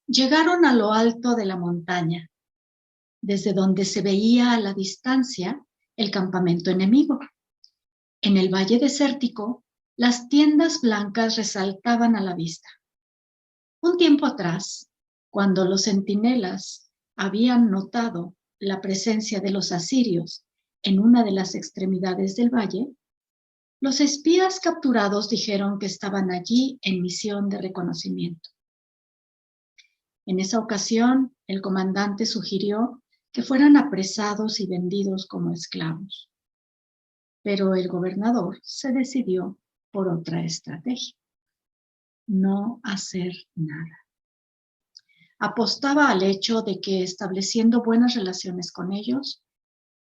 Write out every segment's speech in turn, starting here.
Llegaron a lo alto de la montaña, desde donde se veía a la distancia el campamento enemigo. En el valle desértico, las tiendas blancas resaltaban a la vista. Un tiempo atrás, cuando los centinelas habían notado la presencia de los asirios en una de las extremidades del valle, los espías capturados dijeron que estaban allí en misión de reconocimiento. En esa ocasión, el comandante sugirió que fueran apresados y vendidos como esclavos. Pero el gobernador se decidió por otra estrategia: no hacer nada. Apostaba al hecho de que estableciendo buenas relaciones con ellos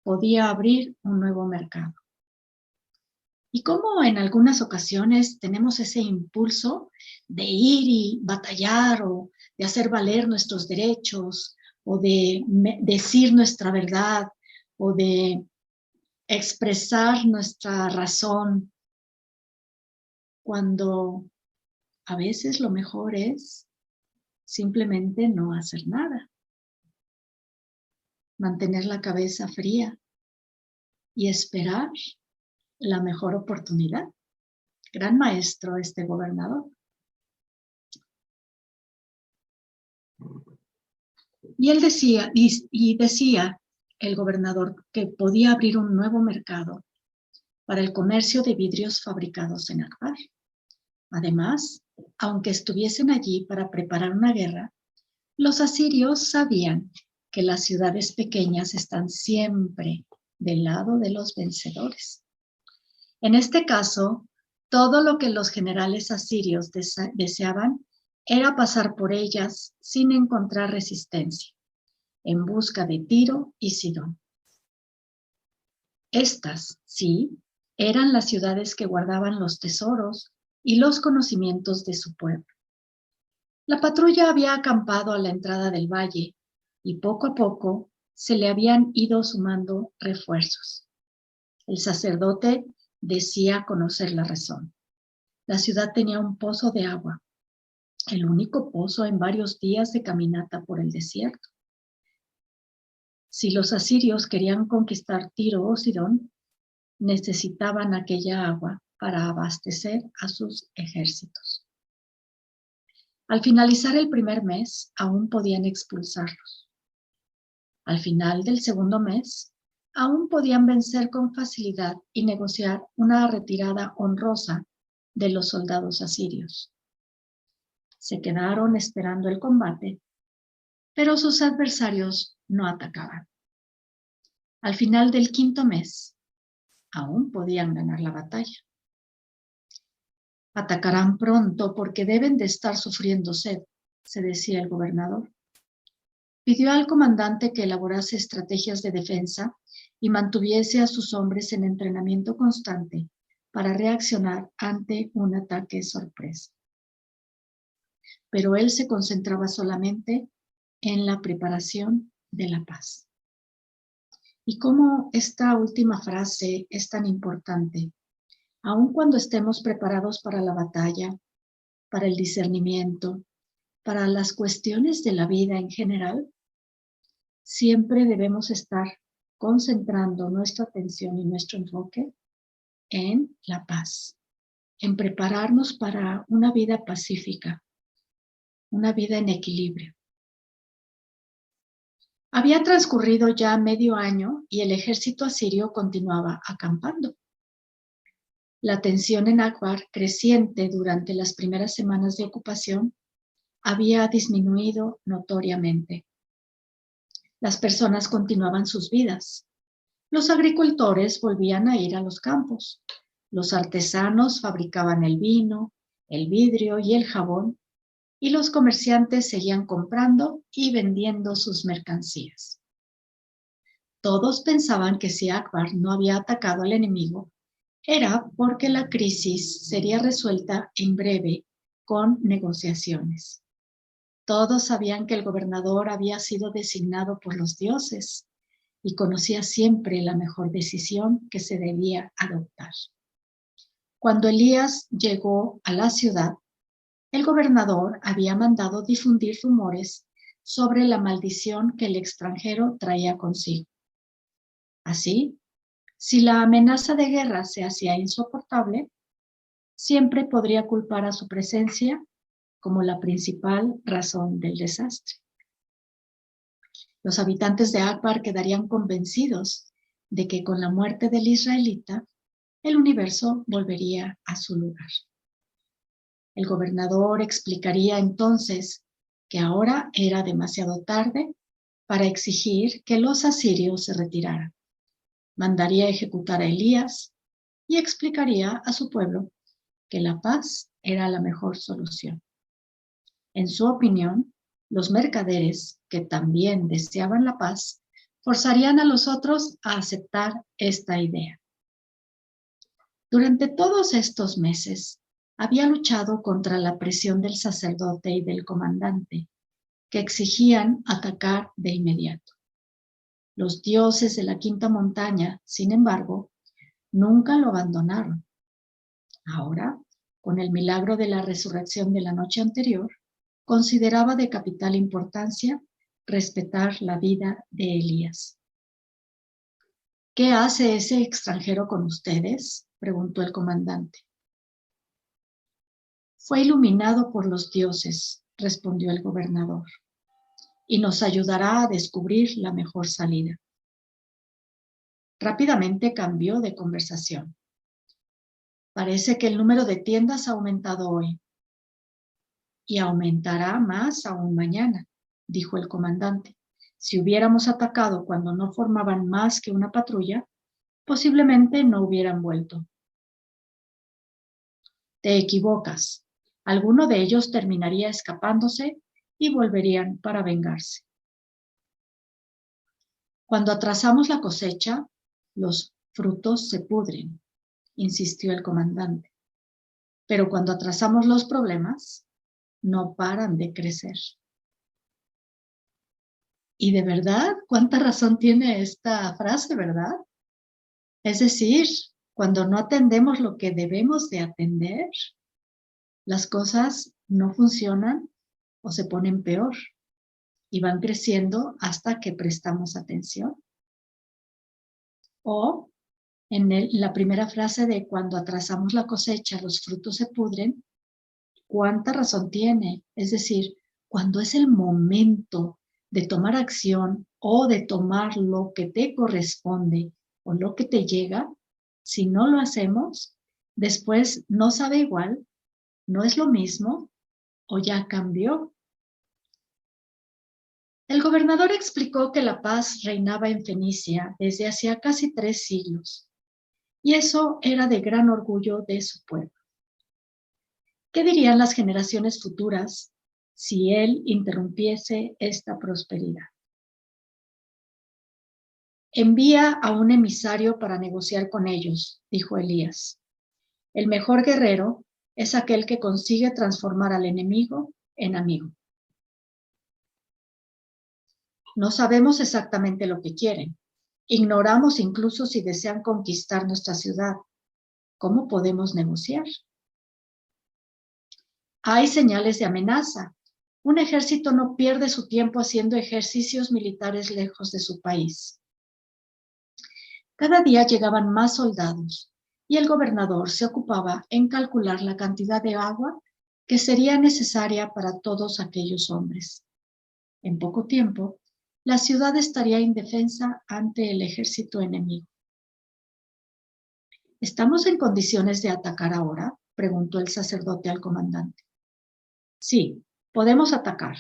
podía abrir un nuevo mercado. Y como en algunas ocasiones tenemos ese impulso de ir y batallar o de hacer valer nuestros derechos o de decir nuestra verdad o de expresar nuestra razón, cuando a veces lo mejor es simplemente no hacer nada, mantener la cabeza fría y esperar la mejor oportunidad. Gran maestro este gobernador. Y él decía, decía el gobernador que podía abrir un nuevo mercado para el comercio de vidrios fabricados en Akbar. Además, aunque estuviesen allí para preparar una guerra, los asirios sabían que las ciudades pequeñas están siempre del lado de los vencedores. En este caso, todo lo que los generales asirios deseaban era pasar por ellas sin encontrar resistencia, en busca de Tiro y Sidón. Estas, sí, eran las ciudades que guardaban los tesoros y los conocimientos de su pueblo. La patrulla había acampado a la entrada del valle y poco a poco se le habían ido sumando refuerzos. El sacerdote decía conocer la razón. La ciudad tenía un pozo de agua, el único pozo en varios días de caminata por el desierto. Si los asirios querían conquistar Tiro o Sidón, necesitaban aquella agua para abastecer a sus ejércitos. Al finalizar el primer mes, aún podían expulsarlos. Al final del segundo mes, aún podían vencer con facilidad y negociar una retirada honrosa de los soldados asirios. Se quedaron esperando el combate, pero sus adversarios no atacaban. Al final del quinto mes, aún podían ganar la batalla. Atacarán pronto porque deben de estar sufriendo sed, se decía el gobernador. Pidió al comandante que elaborase estrategias de defensa y mantuviese a sus hombres en entrenamiento constante para reaccionar ante un ataque sorpresa. Pero él se concentraba solamente en la preparación de la paz. Y cómo esta última frase es tan importante. Aun cuando estemos preparados para la batalla, para el discernimiento, para las cuestiones de la vida en general, siempre debemos estar concentrando nuestra atención y nuestro enfoque en la paz, en prepararnos para una vida pacífica, una vida en equilibrio. Había transcurrido ya medio año y el ejército asirio continuaba acampando. La tensión en Akbar, creciente durante las primeras semanas de ocupación, había disminuido notoriamente. Las personas continuaban sus vidas. Los agricultores volvían a ir a los campos. Los artesanos fabricaban el vino, el vidrio y el jabón, y los comerciantes seguían comprando y vendiendo sus mercancías. Todos pensaban que si Akbar no había atacado al enemigo, era porque la crisis sería resuelta en breve con negociaciones. Todos sabían que el gobernador había sido designado por los dioses y conocía siempre la mejor decisión que se debía adoptar. Cuando Elías llegó a la ciudad, El gobernador había mandado difundir rumores sobre la maldición que el extranjero traía consigo. Así, si la amenaza de guerra se hacía insoportable, siempre podría culpar a su presencia como la principal razón del desastre. Los habitantes de Akbar quedarían convencidos de que con la muerte del israelita, el universo volvería a su lugar. El gobernador explicaría entonces que ahora era demasiado tarde para exigir que los asirios se retiraran. Mandaría ejecutar a Elías y explicaría a su pueblo que la paz era la mejor solución. En su opinión, los mercaderes, que también deseaban la paz, forzarían a los otros a aceptar esta idea. Durante todos estos meses, había luchado contra la presión del sacerdote y del comandante, que exigían atacar de inmediato. Los dioses de la quinta montaña, sin embargo, nunca lo abandonaron. Ahora, con el milagro de la resurrección de la noche anterior, consideraba de capital importancia respetar la vida de Elías. ¿Qué hace ese extranjero con ustedes?, preguntó el comandante. Fue iluminado por los dioses, respondió el gobernador, y nos ayudará a descubrir la mejor salida. Rápidamente cambió de conversación. Parece que el número de tiendas ha aumentado hoy y aumentará más aún mañana, dijo el comandante. Si hubiéramos atacado cuando no formaban más que una patrulla, posiblemente no hubieran vuelto. Te equivocas. Alguno de ellos terminaría escapándose y volverían para vengarse. Cuando atrasamos la cosecha, los frutos se pudren, insistió el comandante. Pero cuando atrasamos los problemas, no paran de crecer. Y de verdad, ¿cuánta razón tiene esta frase, verdad? Es decir, cuando no atendemos lo que debemos de atender, las cosas no funcionan o se ponen peor y van creciendo hasta que prestamos atención. O en la primera frase de cuando atrasamos la cosecha, los frutos se pudren, ¿cuánta razón tiene? Es decir, cuando es el momento de tomar acción o de tomar lo que te corresponde o lo que te llega, si no lo hacemos, después no sabe igual, no es lo mismo o ya cambió. El gobernador explicó que la paz reinaba en Fenicia desde hacía casi 3 siglos, y eso era de gran orgullo de su pueblo. ¿Qué dirían las generaciones futuras si él interrumpiese esta prosperidad? Envía a un emisario para negociar con ellos, dijo Elías. El mejor guerrero es aquel que consigue transformar al enemigo en amigo. No sabemos exactamente lo que quieren. Ignoramos incluso si desean conquistar nuestra ciudad. ¿Cómo podemos negociar? Hay señales de amenaza. Un ejército no pierde su tiempo haciendo ejercicios militares lejos de su país. Cada día llegaban más soldados y el gobernador se ocupaba en calcular la cantidad de agua que sería necesaria para todos aquellos hombres. En poco tiempo, la ciudad estaría indefensa ante el ejército enemigo. ¿Estamos en condiciones de atacar ahora?, preguntó el sacerdote al comandante. Sí, podemos atacar.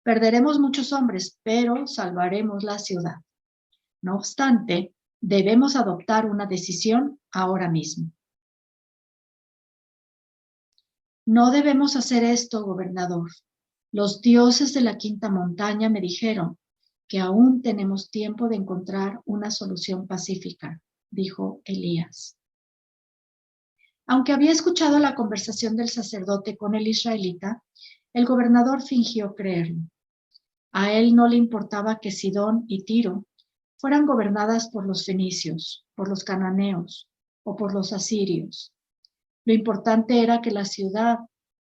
Perderemos muchos hombres, pero salvaremos la ciudad. No obstante, debemos adoptar una decisión ahora mismo. No debemos hacer esto, gobernador. Los dioses de la quinta montaña me dijeron que aún tenemos tiempo de encontrar una solución pacífica, dijo Elías. Aunque había escuchado la conversación del sacerdote con el israelita, el gobernador fingió creerlo. A él no le importaba que Sidón y Tiro fueran gobernadas por los fenicios, por los cananeos o por los asirios. Lo importante era que la ciudad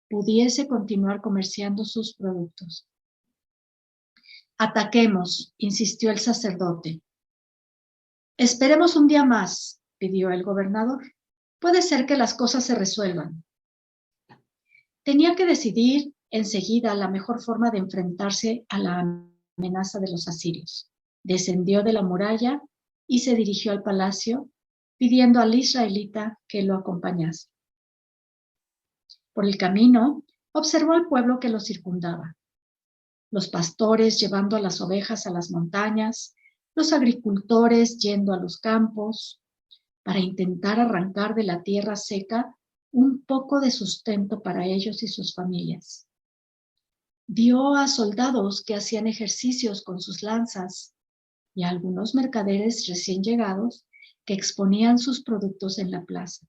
pudiese continuar comerciando sus productos. Ataquemos, insistió el sacerdote. Esperemos un día más, pidió el gobernador. Puede ser que las cosas se resuelvan. Tenía que decidir enseguida la mejor forma de enfrentarse a la amenaza de los asirios. Descendió de la muralla y se dirigió al palacio, pidiendo al israelita que lo acompañase. Por el camino, observó al pueblo que lo circundaba. Los pastores llevando a las ovejas a las montañas, los agricultores yendo a los campos, para intentar arrancar de la tierra seca un poco de sustento para ellos y sus familias. Vio a soldados que hacían ejercicios con sus lanzas y a algunos mercaderes recién llegados que exponían sus productos en la plaza.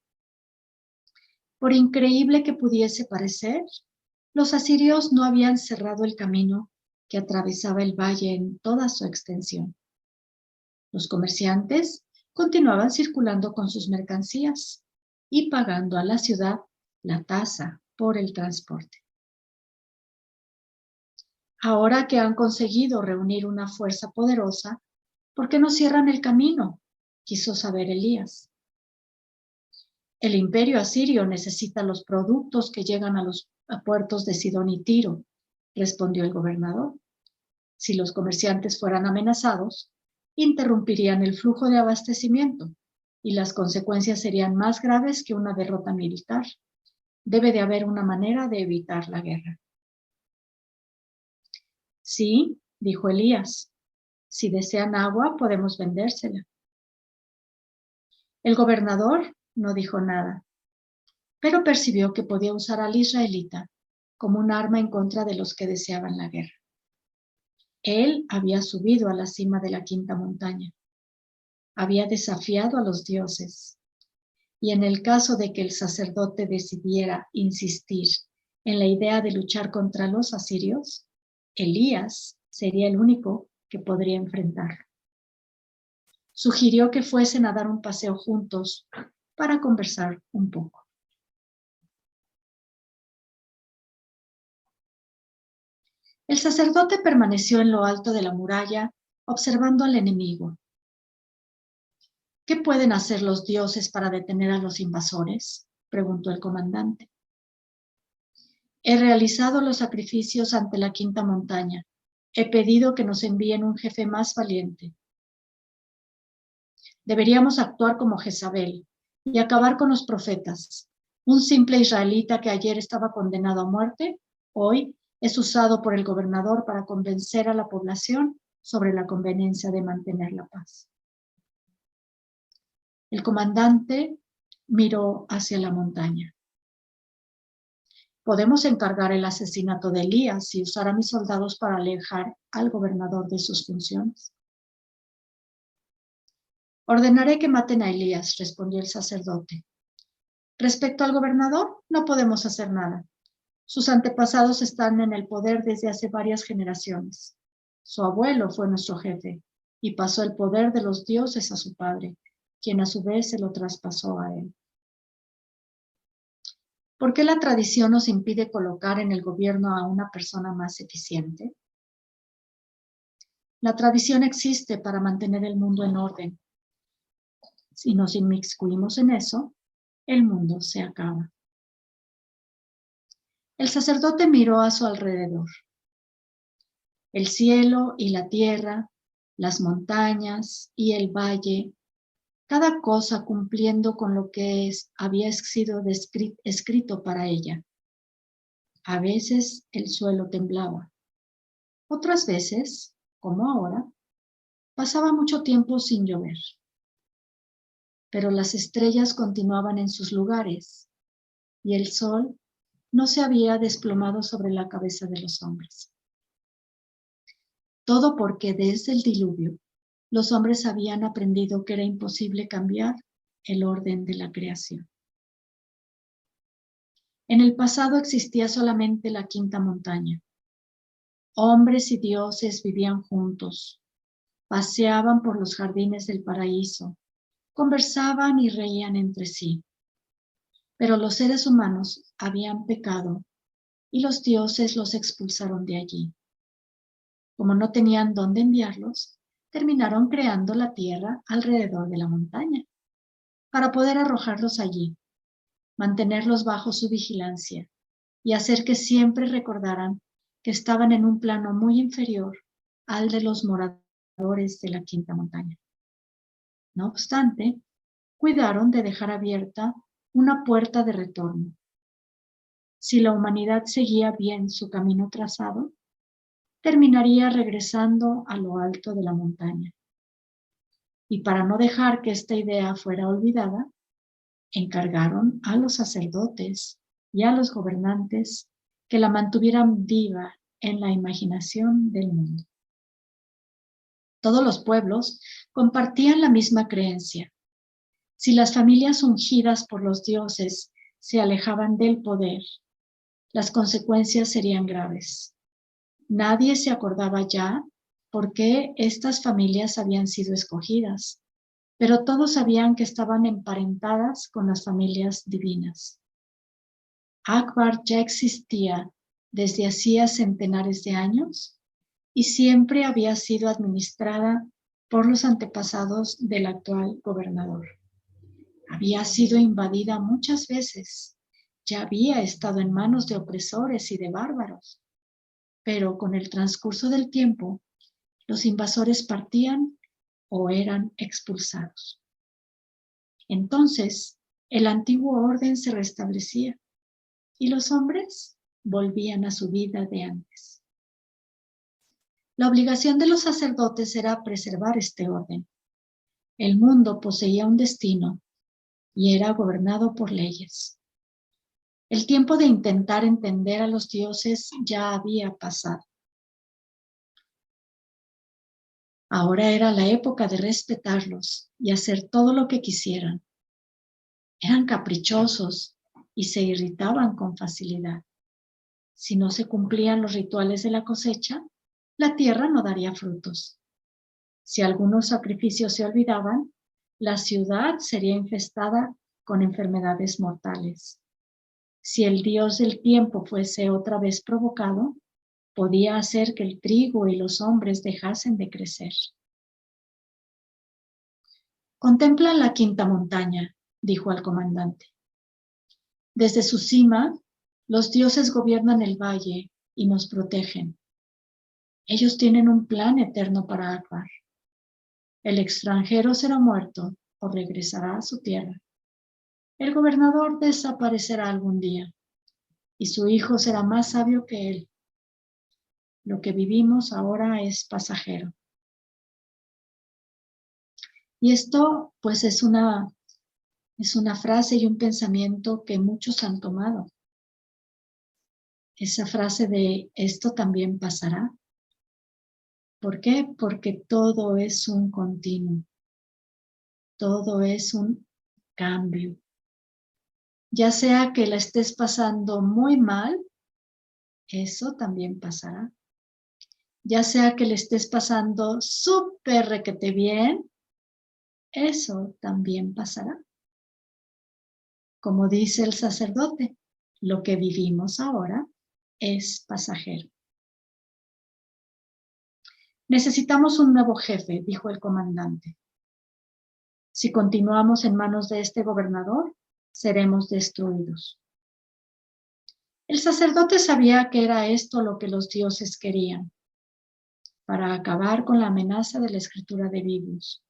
Por increíble que pudiese parecer, los asirios no habían cerrado el camino que atravesaba el valle en toda su extensión. Los comerciantes continuaban circulando con sus mercancías y pagando a la ciudad la tasa por el transporte. Ahora que han conseguido reunir una fuerza poderosa, ¿por qué no cierran el camino?, quiso saber Elías. El imperio asirio necesita los productos que llegan a los puertos de Sidón y Tiro, respondió el gobernador. Si los comerciantes fueran amenazados, interrumpirían el flujo de abastecimiento y las consecuencias serían más graves que una derrota militar. Debe de haber una manera de evitar la guerra. Sí, dijo Elías. Si desean agua, podemos vendérsela. El gobernador no dijo nada, pero percibió que podía usar al israelita como un arma en contra de los que deseaban la guerra. Él había subido a la cima de la quinta montaña. Había desafiado a los dioses. Y en el caso de que el sacerdote decidiera insistir en la idea de luchar contra los asirios, Elías sería el único que podría enfrentarlo. Sugirió que fuesen a dar un paseo juntos para conversar un poco. El sacerdote permaneció en lo alto de la muralla, observando al enemigo. ¿Qué pueden hacer los dioses para detener a los invasores?, preguntó el comandante. He realizado los sacrificios ante la quinta montaña. He pedido que nos envíen un jefe más valiente. Deberíamos actuar como Jezabel y acabar con los profetas. Un simple israelita que ayer estaba condenado a muerte, hoy es usado por el gobernador para convencer a la población sobre la conveniencia de mantener la paz. El comandante miró hacia la montaña. Podemos encargar el asesinato de Elías y usar a mis soldados para alejar al gobernador de sus funciones. Ordenaré que maten a Elías, respondió el sacerdote. Respecto al gobernador, no podemos hacer nada. Sus antepasados están en el poder desde hace varias generaciones. Su abuelo fue nuestro jefe y pasó el poder de los dioses a su padre, quien a su vez se lo traspasó a él. ¿Por qué la tradición nos impide colocar en el gobierno a una persona más eficiente? La tradición existe para mantener el mundo en orden. Si nos inmiscuimos en eso, el mundo se acaba. El sacerdote miró a su alrededor. El cielo y la tierra, las montañas y el valle, cada cosa cumpliendo con lo que había sido escrito para ella. A veces el suelo temblaba. Otras veces, como ahora, pasaba mucho tiempo sin llover. Pero las estrellas continuaban en sus lugares y el sol no se había desplomado sobre la cabeza de los hombres. Todo porque desde el diluvio los hombres habían aprendido que era imposible cambiar el orden de la creación. En el pasado existía solamente la quinta montaña. Hombres y dioses vivían juntos, paseaban por los jardines del paraíso, conversaban y reían entre sí. Pero los seres humanos habían pecado y los dioses los expulsaron de allí. Como no tenían dónde enviarlos, terminaron creando la tierra alrededor de la montaña para poder arrojarlos allí, mantenerlos bajo su vigilancia y hacer que siempre recordaran que estaban en un plano muy inferior al de los moradores de la quinta montaña. No obstante, cuidaron de dejar abierta una puerta de retorno. Si la humanidad seguía bien su camino trazado, terminaría regresando a lo alto de la montaña. Y para no dejar que esta idea fuera olvidada, encargaron a los sacerdotes y a los gobernantes que la mantuvieran viva en la imaginación del mundo. Todos los pueblos compartían la misma creencia. Si las familias ungidas por los dioses se alejaban del poder, las consecuencias serían graves. Nadie se acordaba ya por qué estas familias habían sido escogidas, pero todos sabían que estaban emparentadas con las familias divinas. Akbar ya existía desde hacía centenares de años y siempre había sido administrada por los antepasados del actual gobernador. Había sido invadida muchas veces, ya había estado en manos de opresores y de bárbaros, pero con el transcurso del tiempo, los invasores partían o eran expulsados. Entonces, el antiguo orden se restablecía y los hombres volvían a su vida de antes. La obligación de los sacerdotes era preservar este orden. El mundo poseía un destino y era gobernado por leyes. El tiempo de intentar entender a los dioses ya había pasado. Ahora era la época de respetarlos y hacer todo lo que quisieran. Eran caprichosos y se irritaban con facilidad. Si no se cumplían los rituales de la cosecha, la tierra no daría frutos. Si algunos sacrificios se olvidaban, la ciudad sería infestada con enfermedades mortales. Si el dios del tiempo fuese otra vez provocado, podía hacer que el trigo y los hombres dejasen de crecer. Contempla la quinta montaña, dijo al comandante. Desde su cima, los dioses gobiernan el valle y nos protegen. Ellos tienen un plan eterno para Akbar. El extranjero será muerto o regresará a su tierra. El gobernador desaparecerá algún día y su hijo será más sabio que él. Lo que vivimos ahora es pasajero. Y esto, pues, es una frase y un pensamiento que muchos han tomado. Esa frase de esto también pasará. ¿Por qué? Porque todo es un continuo. Todo es un cambio. Ya sea que la estés pasando muy mal, eso también pasará. Ya sea que le estés pasando súper requete bien, eso también pasará. Como dice el sacerdote, lo que vivimos ahora es pasajero. Necesitamos un nuevo jefe, dijo el comandante. Si continuamos en manos de este gobernador, seremos destruidos. El sacerdote sabía que era esto lo que los dioses querían, para acabar con la amenaza de la escritura de Biblios.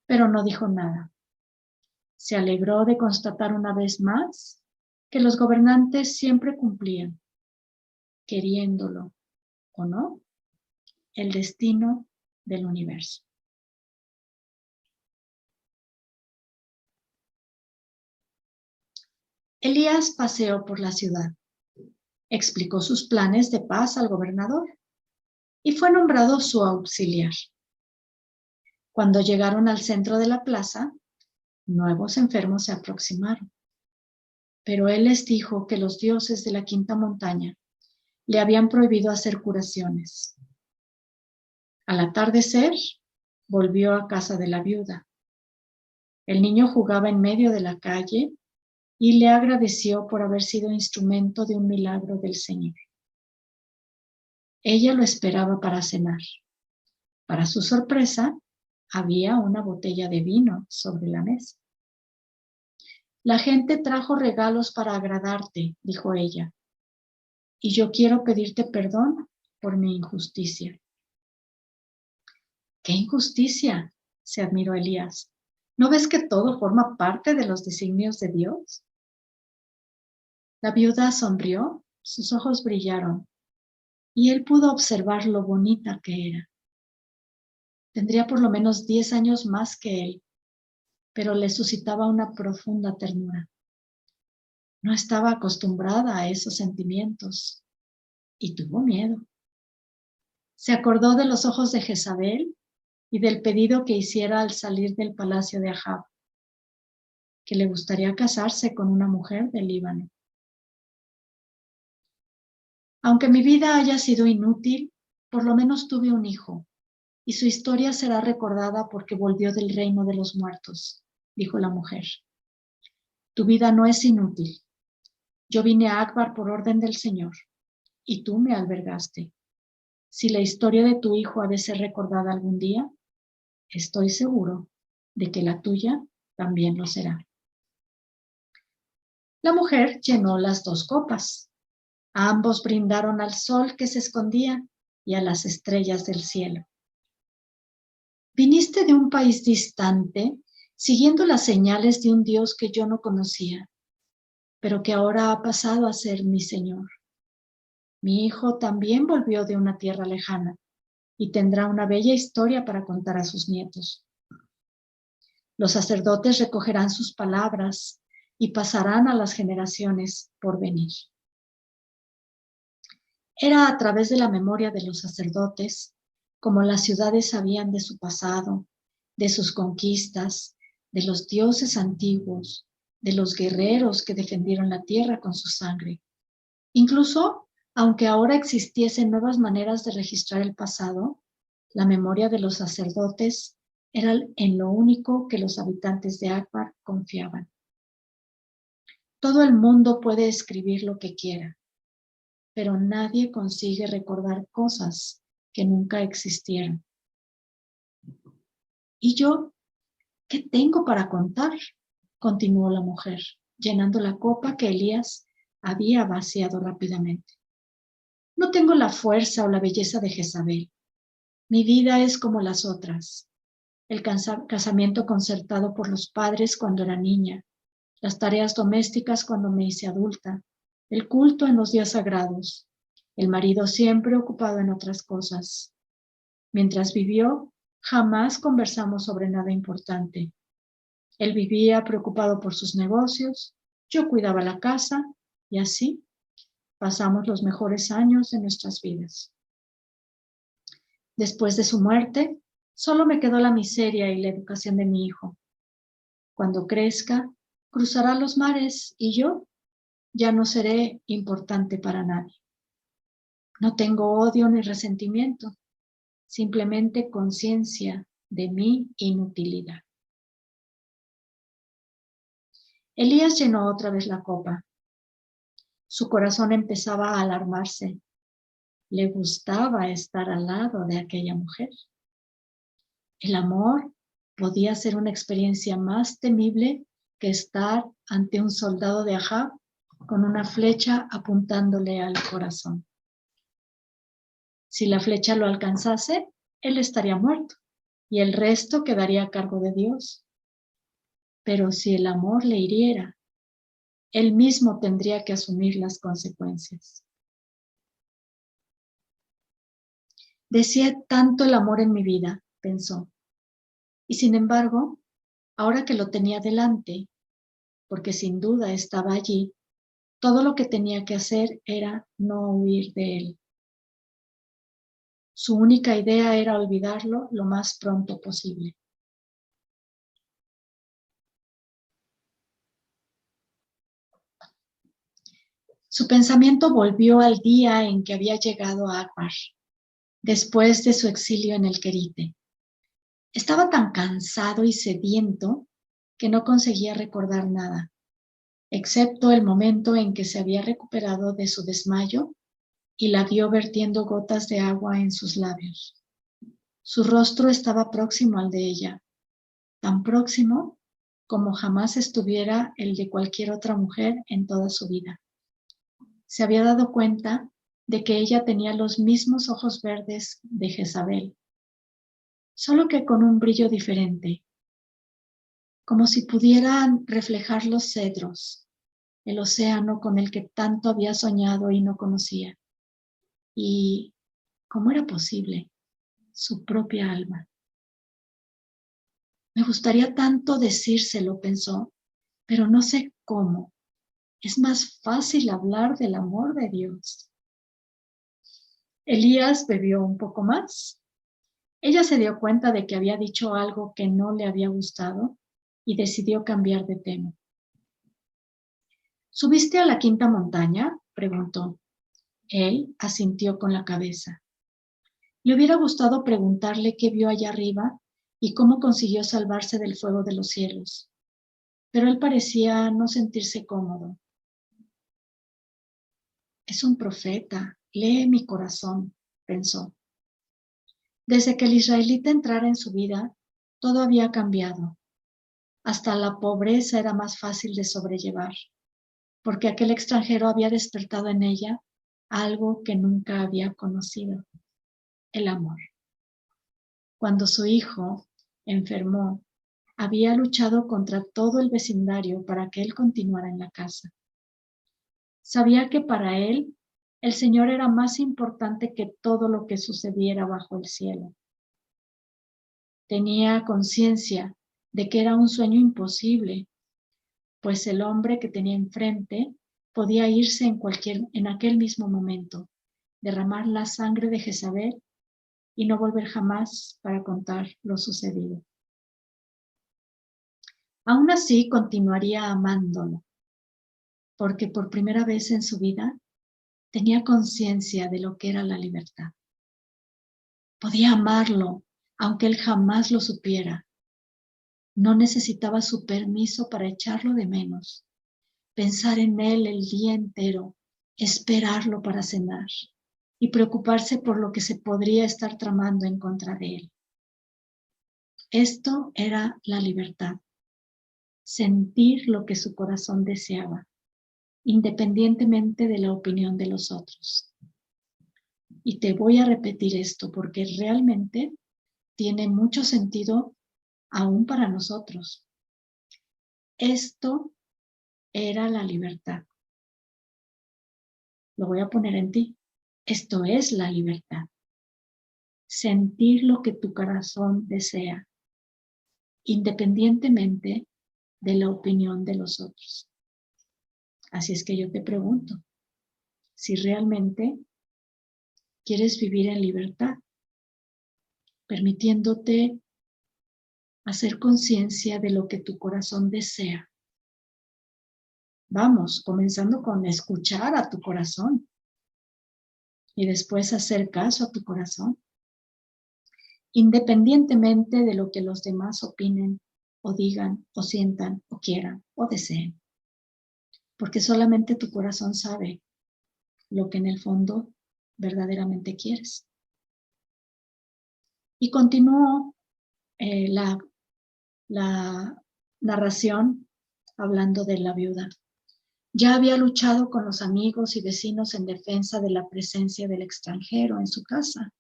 Pero no dijo nada. Se alegró de constatar una vez más que los gobernantes siempre cumplían, queriéndolo o no, el destino del universo. Elías paseó por la ciudad, explicó sus planes de paz al gobernador y fue nombrado su auxiliar. Cuando llegaron al centro de la plaza, nuevos enfermos se aproximaron, pero él les dijo que los dioses de la quinta montaña le habían prohibido hacer curaciones. Al atardecer, volvió a casa de la viuda. El niño jugaba en medio de la calle y le agradeció por haber sido instrumento de un milagro del Señor. Ella lo esperaba para cenar. Para su sorpresa, había una botella de vino sobre la mesa. La gente trajo regalos para agradarte, dijo ella, y yo quiero pedirte perdón por mi injusticia. ¿Qué injusticia?, se admiró Elías. ¿No ves que todo forma parte de los designios de Dios? La viuda sonrió, sus ojos brillaron, y él pudo observar lo bonita que era. Tendría por lo menos 10 años más que él, pero le suscitaba una profunda ternura. No estaba acostumbrada a esos sentimientos y tuvo miedo. Se acordó de los ojos de Jezabel y del pedido que hiciera al salir del palacio de Ahab, que le gustaría casarse con una mujer del Líbano. Aunque mi vida haya sido inútil, por lo menos tuve un hijo, y su historia será recordada porque volvió del reino de los muertos, dijo la mujer. Tu vida no es inútil. Yo vine a Akbar por orden del Señor, y tú me albergaste. Si la historia de tu hijo ha de ser recordada algún día, estoy seguro de que la tuya también lo será. La mujer llenó las 2 copas. Ambos brindaron al sol que se escondía y a las estrellas del cielo. Viniste de un país distante, siguiendo las señales de un Dios que yo no conocía, pero que ahora ha pasado a ser mi Señor. Mi hijo también volvió de una tierra lejana y tendrá una bella historia para contar a sus nietos. Los sacerdotes recogerán sus palabras y pasarán a las generaciones por venir. Era a través de la memoria de los sacerdotes como las ciudades sabían de su pasado, de sus conquistas, de los dioses antiguos, de los guerreros que defendieron la tierra con su sangre. Incluso, aunque ahora existiesen nuevas maneras de registrar el pasado, la memoria de los sacerdotes era en lo único que los habitantes de Akbar confiaban. Todo el mundo puede escribir lo que quiera, pero nadie consigue recordar cosas que nunca existieron. ¿Y yo qué tengo para contar?, continuó la mujer, llenando la copa que Elías había vaciado rápidamente. No tengo la fuerza o la belleza de Jezabel. Mi vida es como las otras. El casamiento concertado por los padres cuando era niña, las tareas domésticas cuando me hice adulta, el culto en los días sagrados, el marido siempre ocupado en otras cosas. Mientras vivió, jamás conversamos sobre nada importante. Él vivía preocupado por sus negocios, yo cuidaba la casa y así pasamos los mejores años de nuestras vidas. Después de su muerte, solo me quedó la miseria y la educación de mi hijo. Cuando crezca, cruzará los mares y yo ya no seré importante para nadie. No tengo odio ni resentimiento, simplemente conciencia de mi inutilidad. Elías llenó otra vez la copa. Su corazón empezaba a alarmarse. Le gustaba estar al lado de aquella mujer. El amor podía ser una experiencia más temible que estar ante un soldado de Ahab con una flecha apuntándole al corazón. Si la flecha lo alcanzase, él estaría muerto y el resto quedaría a cargo de Dios. Pero si el amor le hiriera, él mismo tendría que asumir las consecuencias. Deseé tanto el amor en mi vida, pensó. Y sin embargo, ahora que lo tenía delante, porque sin duda estaba allí, todo lo que tenía que hacer era no huir de él. Su única idea era olvidarlo lo más pronto posible. Su pensamiento volvió al día en que había llegado a Akbar, después de su exilio en el Querite. Estaba tan cansado y sediento que no conseguía recordar nada. excepto el momento en que se había recuperado de su desmayo y la vio vertiendo gotas de agua en sus labios. Su rostro estaba próximo al de ella, tan próximo como jamás estuviera el de cualquier otra mujer en toda su vida. Se había dado cuenta de que ella tenía los mismos ojos verdes de Jezabel, solo que con un brillo diferente, como si pudieran reflejar los cedros, el océano con el que tanto había soñado y no conocía. Y, ¿cómo era posible? Su propia alma. Me gustaría tanto decírselo, pensó, pero no sé cómo. Es más fácil hablar del amor de Dios. Elías bebió un poco más. Ella se dio cuenta de que había dicho algo que no le había gustado y decidió cambiar de tema. ¿Subiste a la quinta montaña?, preguntó. Él asintió con la cabeza. Le hubiera gustado preguntarle qué vio allá arriba y cómo consiguió salvarse del fuego de los cielos, pero él parecía no sentirse cómodo. Es un profeta, lee mi corazón, pensó. Desde que el israelita entrara en su vida, todo había cambiado. Hasta la pobreza era más fácil de sobrellevar, porque aquel extranjero había despertado en ella algo que nunca había conocido, el amor. Cuando su hijo enfermó, había luchado contra todo el vecindario para que él continuara en la casa. Sabía que para él el Señor era más importante que todo lo que sucediera bajo el cielo. Tenía conciencia de que era un sueño imposible, pues el hombre que tenía enfrente podía irse en aquel mismo momento, derramar la sangre de Jezabel y no volver jamás para contar lo sucedido. Aún así continuaría amándolo, porque por primera vez en su vida tenía conciencia de lo que era la libertad. Podía amarlo, aunque él jamás lo supiera. No necesitaba su permiso para echarlo de menos, pensar en él el día entero, esperarlo para cenar y preocuparse por lo que se podría estar tramando en contra de él. Esto era la libertad, sentir lo que su corazón deseaba, independientemente de la opinión de los otros. Y te voy a repetir esto porque realmente tiene mucho sentido aún para nosotros. Esto era la libertad. Lo voy a poner en ti. Esto es la libertad. Sentir lo que tu corazón desea, independientemente de la opinión de los otros. Así es que yo te pregunto, si realmente quieres vivir en libertad, permitiéndote hacer conciencia de lo que tu corazón desea. Vamos, comenzando con escuchar a tu corazón y después hacer caso a tu corazón, independientemente de lo que los demás opinen o digan o sientan o quieran o deseen. Porque solamente tu corazón sabe lo que en el fondo verdaderamente quieres. Y continuó la narración hablando de la viuda. Ya había luchado con los amigos y vecinos en defensa de la presencia del extranjero en su casa.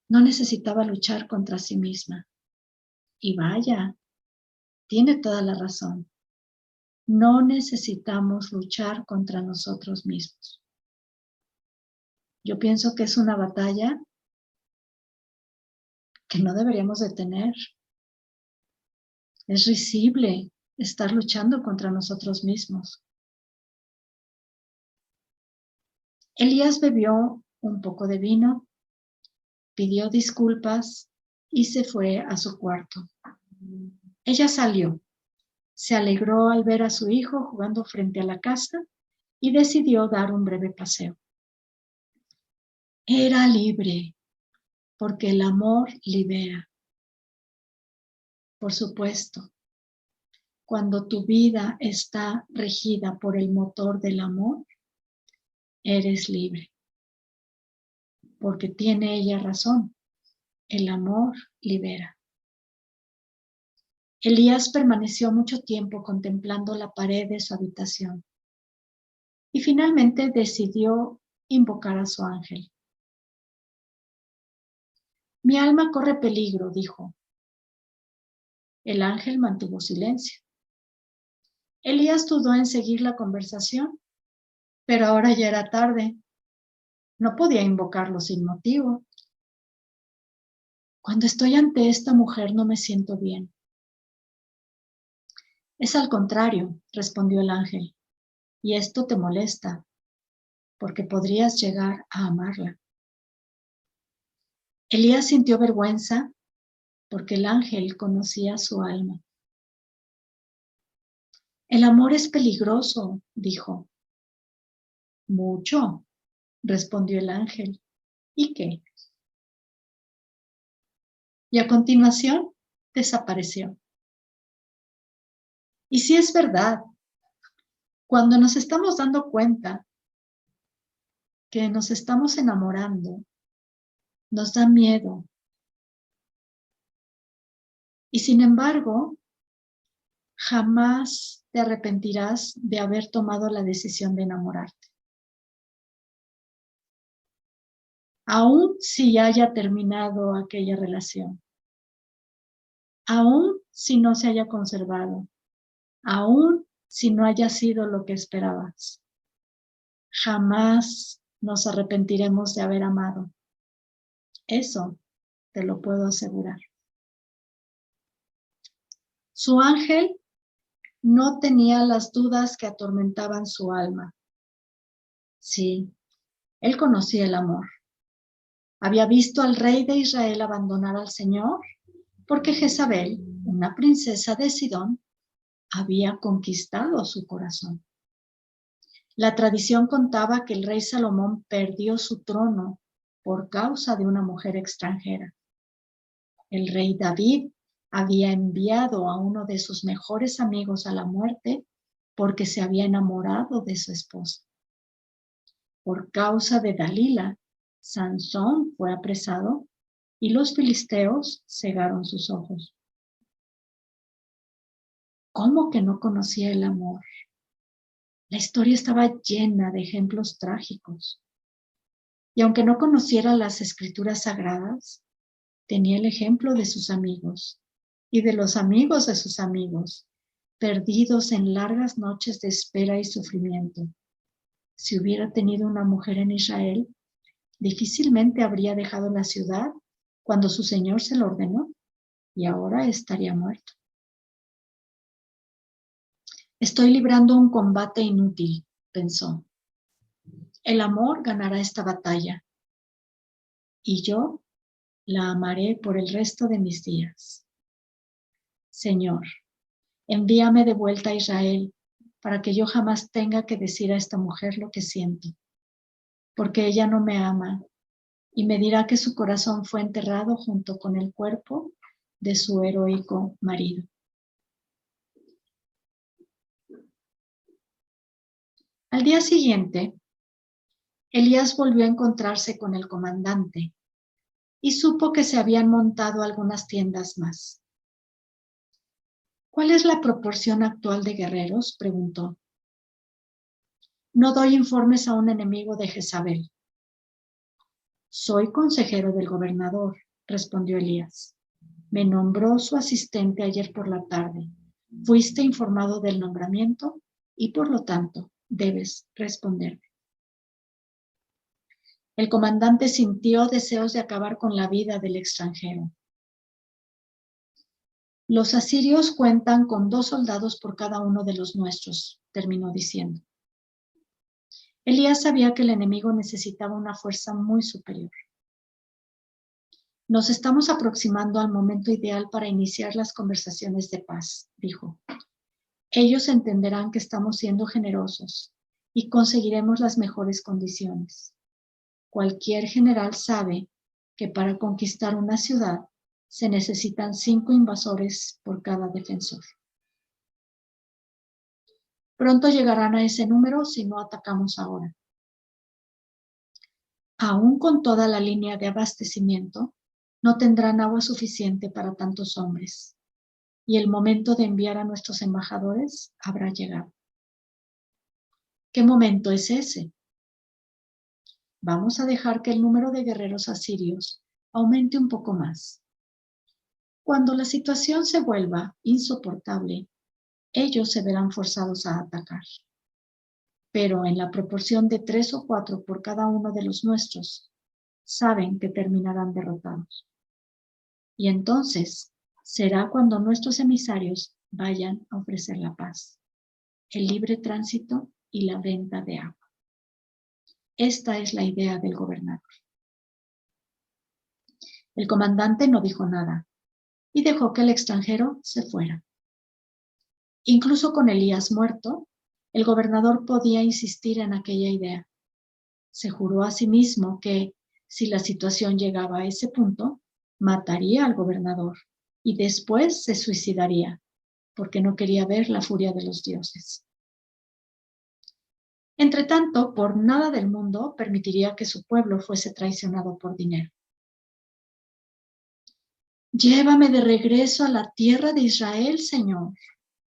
No necesitaba luchar contra sí misma. Y vaya, tiene toda la razón. No necesitamos luchar contra nosotros mismos. Yo pienso que es una batalla que no deberíamos de tener. Es risible estar luchando contra nosotros mismos. Elías bebió un poco de vino, pidió disculpas y se fue a su cuarto. Ella salió, se alegró al ver a su hijo jugando frente a la casa y decidió dar un breve paseo. Era libre, porque el amor libera. Por supuesto, cuando tu vida está regida por el motor del amor, eres libre. Porque tiene ella razón, el amor libera. Elías permaneció mucho tiempo contemplando la pared de su habitación y finalmente decidió invocar a su ángel. Mi alma corre peligro, dijo. El ángel mantuvo silencio. Elías dudó en seguir la conversación, pero ahora ya era tarde. No podía invocarlo sin motivo. Cuando estoy ante esta mujer no me siento bien. Es al contrario, respondió el ángel, y esto te molesta, porque podrías llegar a amarla. Elías sintió vergüenza porque el ángel conocía su alma. El amor es peligroso, dijo. Mucho, respondió el ángel. ¿Y qué? Y a continuación desapareció. Y sí es verdad, cuando nos estamos dando cuenta que nos estamos enamorando, nos da miedo. Y sin embargo, jamás te arrepentirás de haber tomado la decisión de enamorarte. Aún si haya terminado aquella relación, aún si no se haya conservado, aún si no haya sido lo que esperabas, jamás nos arrepentiremos de haber amado. Eso te lo puedo asegurar. Su ángel no tenía las dudas que atormentaban su alma. Sí, él conocía el amor. Había visto al rey de Israel abandonar al Señor porque Jezabel, una princesa de Sidón, había conquistado su corazón. La tradición contaba que el rey Salomón perdió su trono por causa de una mujer extranjera. El rey David había enviado a uno de sus mejores amigos a la muerte porque se había enamorado de su esposa. Por causa de Dalila, Sansón fue apresado y los filisteos cegaron sus ojos. ¿Cómo que no conocía el amor? La historia estaba llena de ejemplos trágicos. Y aunque no conociera las escrituras sagradas, tenía el ejemplo de sus amigos y de los amigos de sus amigos, perdidos en largas noches de espera y sufrimiento. Si hubiera tenido una mujer en Israel, difícilmente habría dejado la ciudad cuando su señor se lo ordenó y ahora estaría muerto. Estoy librando un combate inútil, pensó. El amor ganará esta batalla y yo la amaré por el resto de mis días. Señor, envíame de vuelta a Israel para que yo jamás tenga que decir a esta mujer lo que siento, porque ella no me ama y me dirá que su corazón fue enterrado junto con el cuerpo de su heroico marido. Al día siguiente, Elías volvió a encontrarse con el comandante y supo que se habían montado algunas tiendas más. ¿Cuál es la proporción actual de guerreros?, preguntó. No doy informes a un enemigo de Jezabel. Soy consejero del gobernador, respondió Elías. Me nombró su asistente ayer por la tarde. Fuiste informado del nombramiento y por lo tanto debes responderme. El comandante sintió deseos de acabar con la vida del extranjero. Los asirios cuentan con 2 soldados por cada uno de los nuestros, terminó diciendo. Elías sabía que el enemigo necesitaba una fuerza muy superior. Nos estamos aproximando al momento ideal para iniciar las conversaciones de paz, dijo. Ellos entenderán que estamos siendo generosos y conseguiremos las mejores condiciones. Cualquier general sabe que para conquistar una ciudad se necesitan 5 invasores por cada defensor. Pronto llegarán a ese número si no atacamos ahora. Aún con toda la línea de abastecimiento, no tendrán agua suficiente para tantos hombres, y el momento de enviar a nuestros embajadores habrá llegado. ¿Qué momento es ese? Vamos a dejar que el número de guerreros asirios aumente un poco más. Cuando la situación se vuelva insoportable, ellos se verán forzados a atacar. Pero en la proporción de 3 o 4 por cada uno de los nuestros, saben que terminarán derrotados. Y entonces será cuando nuestros emisarios vayan a ofrecer la paz, el libre tránsito y la venta de agua. Esta es la idea del gobernador. El comandante no dijo nada y dejó que el extranjero se fuera. Incluso con Elías muerto, el gobernador podía insistir en aquella idea. Se juró a sí mismo que, si la situación llegaba a ese punto, mataría al gobernador y después se suicidaría, porque no quería ver la furia de los dioses. Entretanto, por nada del mundo permitiría que su pueblo fuese traicionado por dinero. Llévame de regreso a la tierra de Israel, Señor,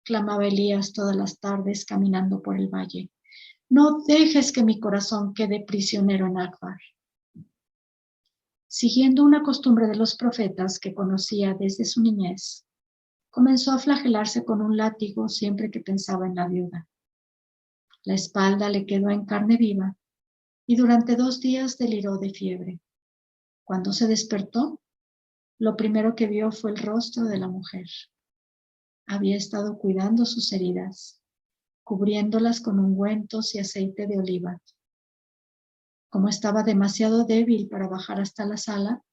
clamaba Elías todas las tardes caminando por el valle. No dejes que mi corazón quede prisionero en Akbar. Siguiendo una costumbre de los profetas que conocía desde su niñez, comenzó a flagelarse con un látigo siempre que pensaba en la viuda. La espalda le quedó en carne viva y durante 2 días deliró de fiebre. Cuando se despertó, lo primero que vio fue el rostro de la mujer. Había estado cuidando sus heridas, cubriéndolas con ungüentos y aceite de oliva. Como estaba demasiado débil para bajar hasta la sala,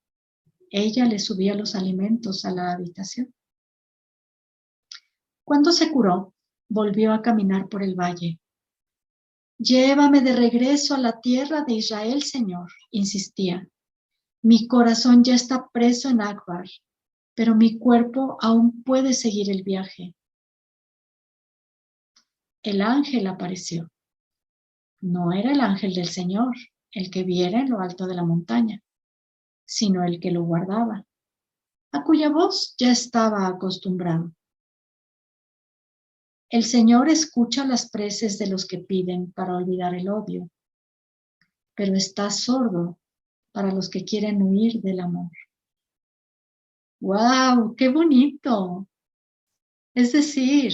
ella le subía los alimentos a la habitación. Cuando se curó, volvió a caminar por el valle. Llévame de regreso a la tierra de Israel, Señor, insistía. Mi corazón ya está preso en Akbar, pero mi cuerpo aún puede seguir el viaje. El ángel apareció. No era el ángel del Señor, el que viera en lo alto de la montaña, sino el que lo guardaba, a cuya voz ya estaba acostumbrado. El Señor escucha las preces de los que piden para olvidar el odio, pero está sordo para los que quieren huir del amor. ¡Wow! ¡Qué bonito! Es decir,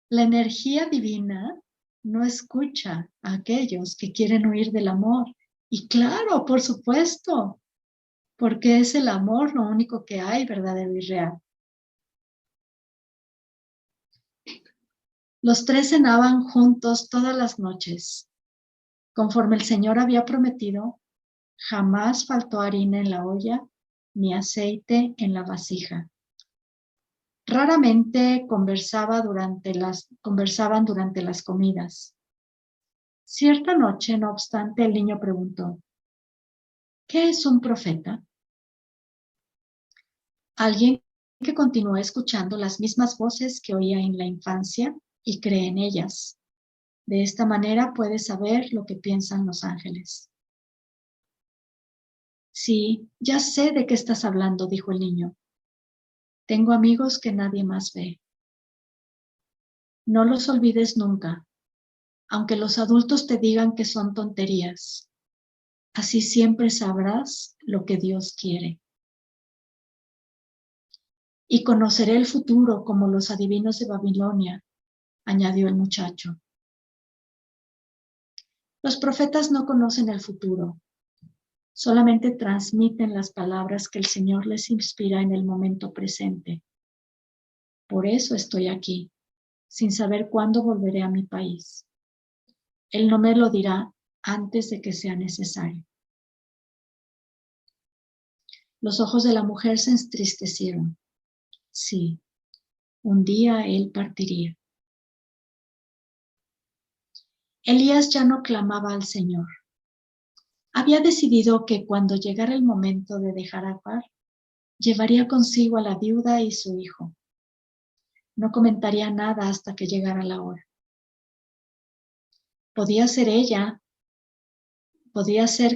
la energía divina no escucha a aquellos que quieren huir del amor. Y claro, por supuesto, porque es el amor lo único que hay verdadero y real. Los 3 cenaban juntos todas las noches. Conforme el Señor había prometido, jamás faltó harina en la olla ni aceite en la vasija. Raramente conversaban durante las comidas. Cierta noche, no obstante, el niño preguntó, ¿qué es un profeta? Alguien que continúa escuchando las mismas voces que oía en la infancia y cree en ellas. De esta manera puede saber lo que piensan los ángeles. Sí, ya sé de qué estás hablando, dijo el niño. Tengo amigos que nadie más ve. No los olvides nunca, aunque los adultos te digan que son tonterías. Así siempre sabrás lo que Dios quiere. Y conoceré el futuro como los adivinos de Babilonia, añadió el muchacho. Los profetas no conocen el futuro, solamente transmiten las palabras que el Señor les inspira en el momento presente. Por eso estoy aquí, sin saber cuándo volveré a mi país. Él no me lo dirá antes de que sea necesario. Los ojos de la mujer se entristecieron. Sí, un día él partiría. Elías ya no clamaba al Señor. Había decidido que cuando llegara el momento de dejar Akbar, llevaría consigo a la viuda y su hijo. No comentaría nada hasta que llegara la hora. Podía ser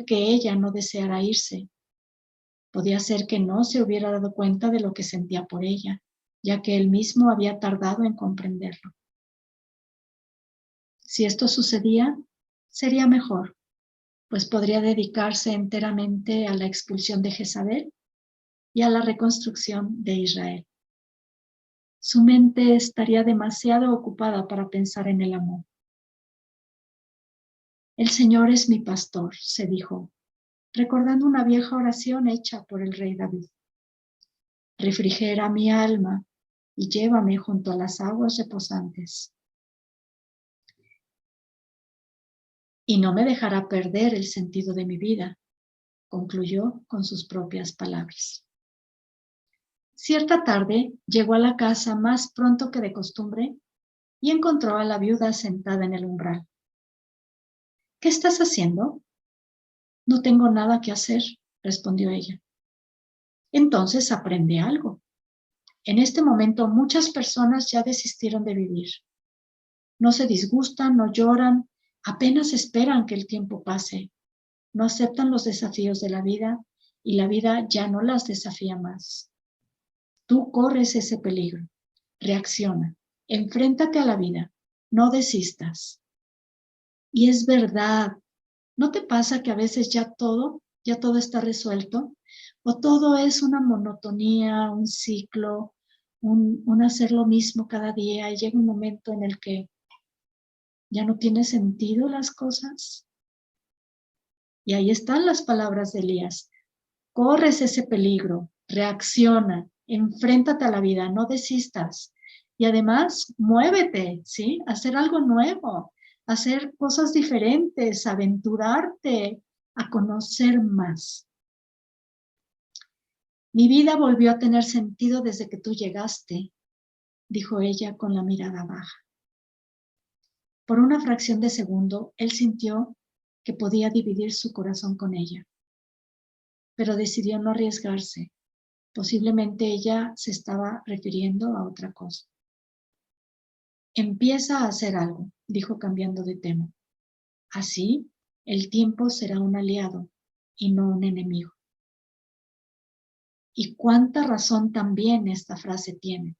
que ella no deseara irse. Podía ser que no se hubiera dado cuenta de lo que sentía por ella, ya que él mismo había tardado en comprenderlo. Si esto sucedía, sería mejor, pues podría dedicarse enteramente a la expulsión de Jezabel y a la reconstrucción de Israel. Su mente estaría demasiado ocupada para pensar en el amor. El Señor es mi pastor, se dijo, recordando una vieja oración hecha por el rey David. Refrigera mi alma y llévame junto a las aguas reposantes. Y no me dejará perder el sentido de mi vida, concluyó con sus propias palabras. Cierta tarde llegó a la casa más pronto que de costumbre y encontró a la viuda sentada en el umbral. ¿Qué estás haciendo? No tengo nada que hacer, respondió ella. Entonces aprende algo. En este momento muchas personas ya desistieron de vivir. No se disgustan, no lloran, apenas esperan que el tiempo pase. No aceptan los desafíos de la vida y la vida ya no las desafía más. Tú corres ese peligro. Reacciona. Enfréntate a la vida. No desistas. Y es verdad. ¿No te pasa que a veces ya todo está resuelto? ¿O todo es una monotonía, un ciclo, un hacer lo mismo cada día y llega un momento en el que ya no tiene sentido las cosas? Y ahí están las palabras de Elías. Corres ese peligro, reacciona, enfréntate a la vida, no desistas. Y además, muévete, ¿sí? Hacer algo nuevo, hacer cosas diferentes, aventurarte a conocer más. Mi vida volvió a tener sentido desde que tú llegaste, dijo ella con la mirada baja. Por una fracción de segundo, él sintió que podía dividir su corazón con ella, pero decidió no arriesgarse. Posiblemente ella se estaba refiriendo a otra cosa. Empieza a hacer algo, dijo cambiando de tema. Así, el tiempo será un aliado y no un enemigo. Y cuánta razón también esta frase tiene.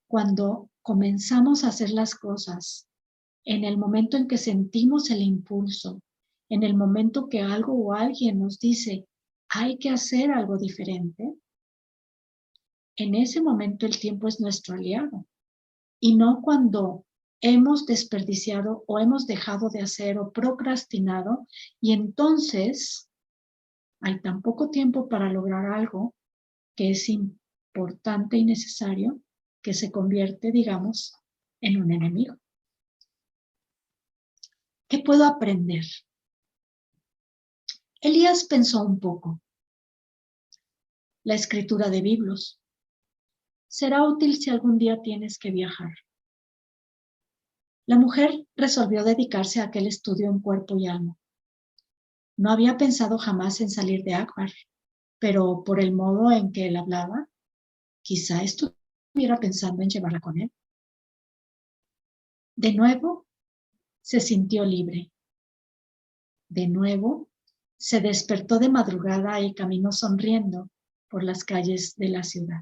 Cuando comenzamos a hacer las cosas, en el momento en que sentimos el impulso, en el momento que algo o alguien nos dice, hay que hacer algo diferente, en ese momento el tiempo es nuestro aliado. Y no cuando hemos desperdiciado o hemos dejado de hacer o procrastinado y entonces hay tan poco tiempo para lograr algo que es importante y necesario que se convierte, digamos, en un enemigo. ¿Qué puedo aprender? Elías pensó un poco. La escritura de libros. Será útil si algún día tienes que viajar. La mujer resolvió dedicarse a aquel estudio en cuerpo y alma. No había pensado jamás en salir de Akbar, pero por el modo en que él hablaba, quizá estuviera pensando en llevarla con él. De nuevo, se sintió libre. De nuevo, se despertó de madrugada y caminó sonriendo por las calles de la ciudad.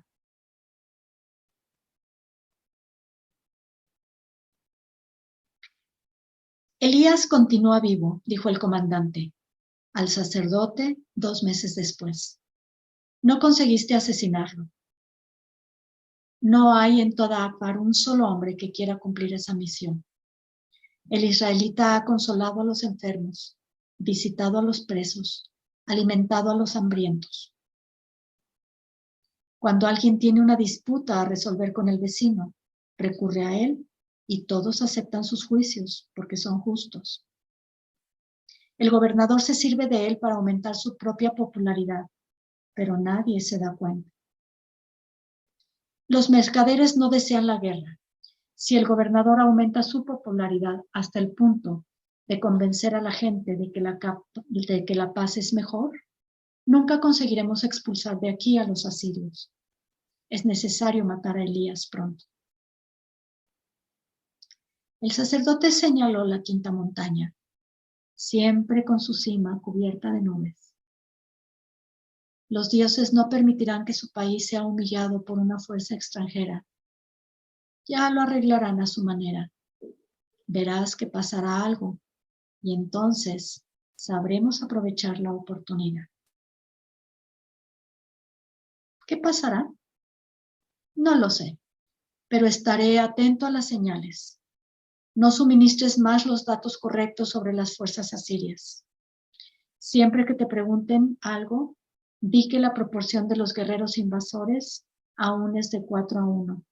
Elías continúa vivo, dijo el comandante al sacerdote 2 meses después. No conseguiste asesinarlo. No hay en toda Akbar un solo hombre que quiera cumplir esa misión. El israelita ha consolado a los enfermos, visitado a los presos, alimentado a los hambrientos. Cuando alguien tiene una disputa a resolver con el vecino, recurre a él y todos aceptan sus juicios porque son justos. El gobernador se sirve de él para aumentar su propia popularidad, pero nadie se da cuenta. Los mercaderes no desean la guerra. Si el gobernador aumenta su popularidad hasta el punto de convencer a la gente de que la paz es mejor, nunca conseguiremos expulsar de aquí a los asirios. Es necesario matar a Elías pronto. El sacerdote señaló la quinta montaña, siempre con su cima cubierta de nubes. Los dioses no permitirán que su país sea humillado por una fuerza extranjera. Ya lo arreglarán a su manera. Verás que pasará algo y entonces sabremos aprovechar la oportunidad. ¿Qué pasará? No lo sé, pero estaré atento a las señales. No suministres más los datos correctos sobre las fuerzas asirias. Siempre que te pregunten algo, di que la proporción de los guerreros invasores aún es de 4-1.